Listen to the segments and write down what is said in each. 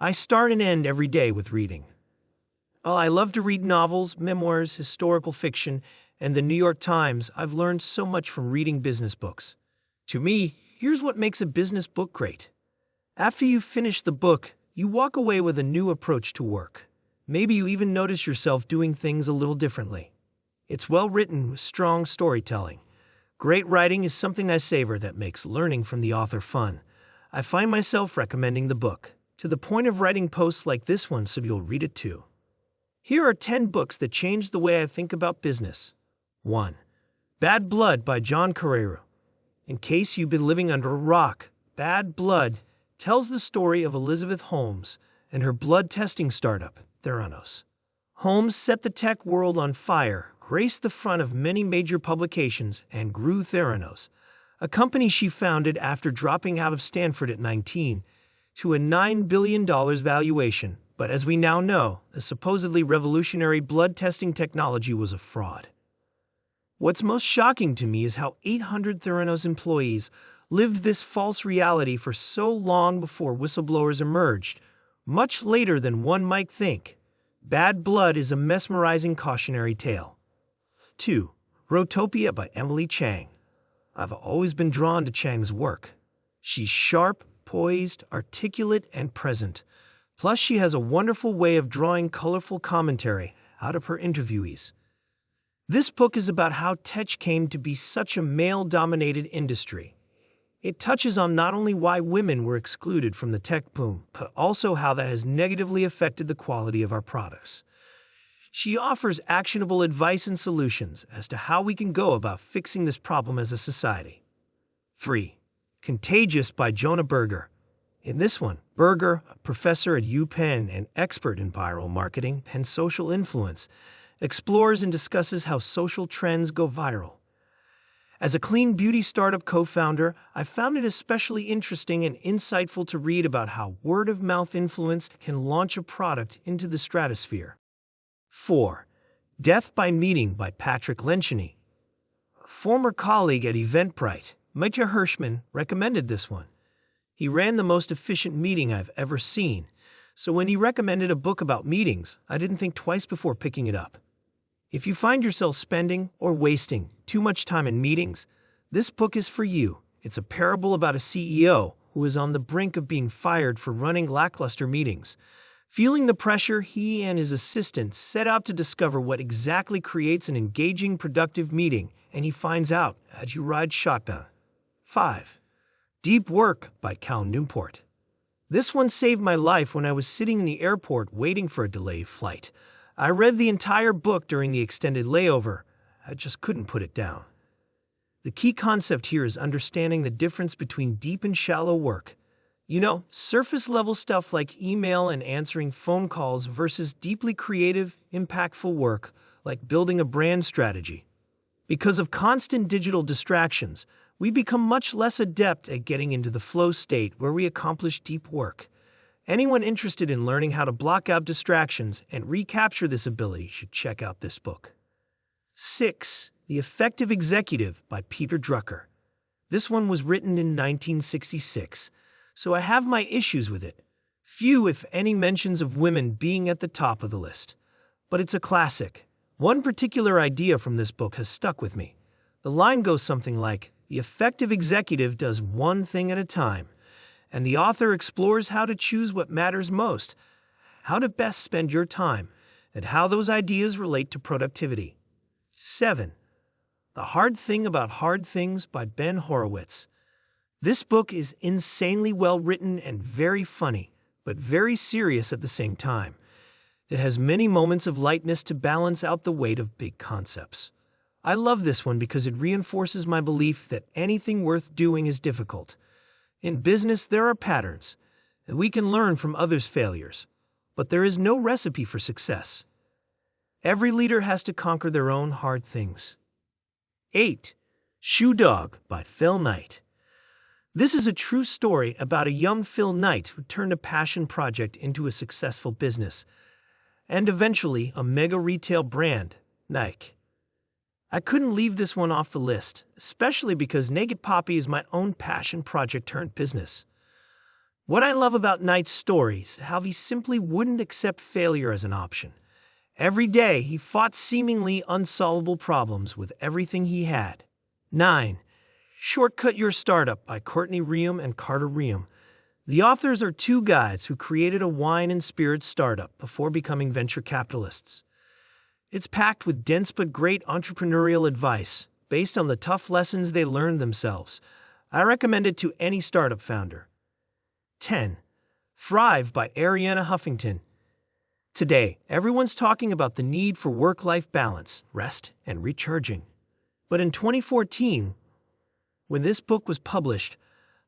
I start and end every day with reading. While I love to read novels, memoirs, historical fiction, and the New York Times, I've learned so much from reading business books. To me, here's what makes a business book great. After you finish the book, you walk away with a new approach to work. Maybe you even notice yourself doing things a little differently. It's well written with strong storytelling. Great writing is something I savor that makes learning from the author fun. I find myself recommending the book, to the point of writing posts like this one so you'll read it too. Here are 10 books that changed the way I think about business. 1. Bad Blood by John Carreyrou. In case you've been living under a rock, Bad Blood tells the story of Elizabeth Holmes and her blood testing startup, Theranos. Holmes set the tech world on fire, graced the front of many major publications, and grew Theranos, a company she founded after dropping out of Stanford at 19, to a $9 billion valuation. But as we now know, the supposedly revolutionary blood testing technology was a fraud. What's most shocking to me is how 800 Theranos employees lived this false reality for so long before whistleblowers emerged, much later than one might think. Bad Blood is a mesmerizing cautionary tale. 2. Rotopia by Emily Chang. I've always been drawn to Chang's work. She's sharp, poised, articulate, and present. Plus, she has a wonderful way of drawing colorful commentary out of her interviewees. This book is about how tech came to be such a male-dominated industry. It touches on not only why women were excluded from the tech boom, but also how that has negatively affected the quality of our products. She offers actionable advice and solutions as to how we can go about fixing this problem as a society. 3. Contagious by Jonah Berger. In this one, Berger, a professor at UPenn and expert in viral marketing and social influence, explores and discusses how social trends go viral. As a clean beauty startup co-founder, I found it especially interesting and insightful to read about how word-of-mouth influence can launch a product into the stratosphere. 4. Death by Meeting by Patrick Lencioni. A former colleague at Eventbrite, Mitya Hirschman, recommended this one. He ran the most efficient meeting I've ever seen, so when he recommended a book about meetings, I didn't think twice before picking it up. If you find yourself spending or wasting too much time in meetings, this book is for you. It's a parable about a CEO who is on the brink of being fired for running lackluster meetings. Feeling the pressure, he and his assistant set out to discover what exactly creates an engaging, productive meeting, and he finds out as you ride shotgun. 5. Deep Work by Cal Newport. This one saved my life when I was sitting in the airport waiting for a delayed flight. I read the entire book during the extended layover. I just couldn't put it down. The key concept here is understanding the difference between deep and shallow work. You know, surface-level stuff like email and answering phone calls versus deeply creative, impactful work like building a brand strategy. Because of constant digital distractions, we become much less adept at getting into the flow state where we accomplish deep work. Anyone interested in learning how to block out distractions and recapture this ability should check out this book. 6. The Effective Executive by Peter Drucker. This one was written in 1966, so I have my issues with it. Few, if any, mentions of women being at the top of the list. But it's a classic. One particular idea from this book has stuck with me. The line goes something like, "The effective executive does one thing at a time," and the author explores how to choose what matters most, how to best spend your time, and how those ideas relate to productivity. 7. The Hard Thing About Hard Things by Ben Horowitz. This book is insanely well written and very funny, but very serious at the same time. It has many moments of lightness to balance out the weight of big concepts. I love this one because it reinforces my belief that anything worth doing is difficult. In business, there are patterns, and we can learn from others' failures, but there is no recipe for success. Every leader has to conquer their own hard things. 8. Shoe Dog by Phil Knight. This is a true story about a young Phil Knight who turned a passion project into a successful business, and eventually a mega retail brand, Nike. I couldn't leave this one off the list, especially because Naked Poppy is my own passion project turned business. What I love about Knight's stories is how he simply wouldn't accept failure as an option. Every day, he fought seemingly unsolvable problems with everything he had. 9. Shortcut Your Startup by Courtney Reum and Carter Reum. The authors are two guys who created a wine and spirits startup before becoming venture capitalists. It's packed with dense but great entrepreneurial advice based on the tough lessons they learned themselves. I recommend it to any startup founder. 10. Thrive by Arianna Huffington. Today, everyone's talking about the need for work-life balance, rest, and recharging. But in 2014, when this book was published,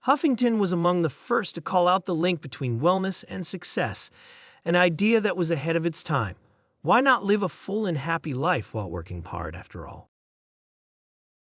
Huffington was among the first to call out the link between wellness and success, an idea that was ahead of its time. Why not live a full and happy life while working hard, after all?